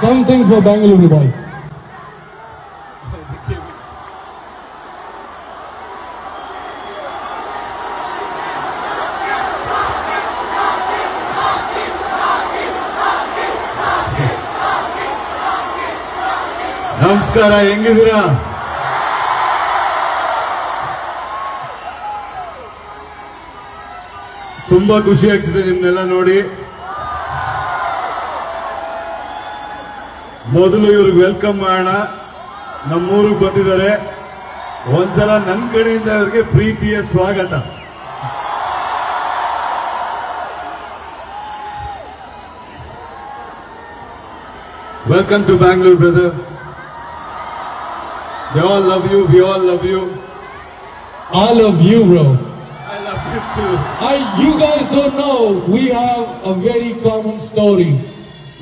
Something for Bangalore boy. ನಮಸ್ಕಾರ, ಹೆಂಗಿದ್ದೀರಾ? ತುಂಬಾ ಖುಷಿ ಆಗ್ತಿದೆ ನಿಮ್ನೆಲ್ಲ ನೋಡಿ. ಮೊದಲು ಇವ್ರಿಗೆ ವೆಲ್ಕಮ್ ಮಾಡೋಣ. ನಮ್ಮೂರಿಗೆ ಬಂದಿದ್ದಾರೆ. ಒಂದ್ಸಲ ನನ್ನ ಕಡೆಯಿಂದ ಇವರಿಗೆ ಪ್ರೀತಿಯ ಸ್ವಾಗತ. Welcome to Bangalore brother. They all love you. We all love you. I love you, bro. I love you too. You guys don't know, we have a very common story.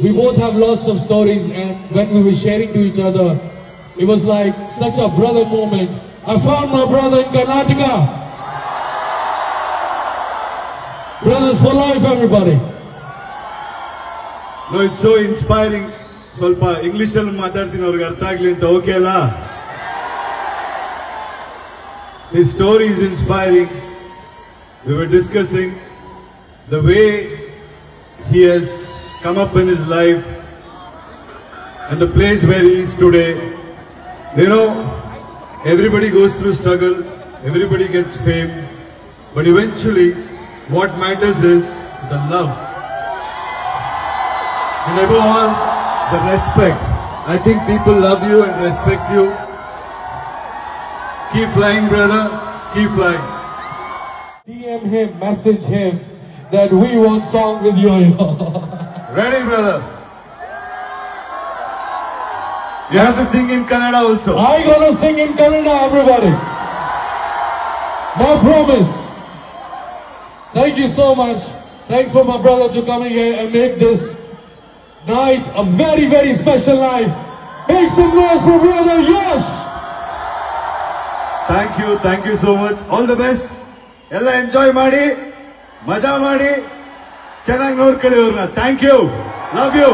We both have lots of stories, and when we were sharing to each other, it was like such a brother moment. I found my brother in Karnataka. Brothers for life, everybody. No, it's so inspiring. ಸ್ವಲ್ಪ English ಅಲ್ಲಿ ಮಾತಾಡ್ತೀನಿ, ಅವ್ರಿಗೆ ಅರ್ಥ ಆಗ್ಲಿ ಅಂತ. Okay ಅಲ್ಲ? His story is inspiring. We were discussing the way he has come up in his life and the place where he is today. You know, everybody goes through struggle, everybody gets fame, but eventually what matters is the love. And above all, the respect. I think people love you and respect you. Keep flying, brother. Keep flying. DM him, message him that we want song with you. Ready, brother? You have to sing in Kannada also. I gonna sing in Kannada, everybody. My promise. Thank you so much. Thanks for my brother to coming here and make this night a very, very special night. Make some noise for brother Yash. Thank you so much. All the best. Ella enjoy ಮಾಡಿ, ಮಜಾ ಮಾಡಿ, ಚೆನ್ನಾಗಿ ನೋಡ್ಕೊಳ್ಳಿ ಅವ್ರನ್ನ. Thank you. Love you.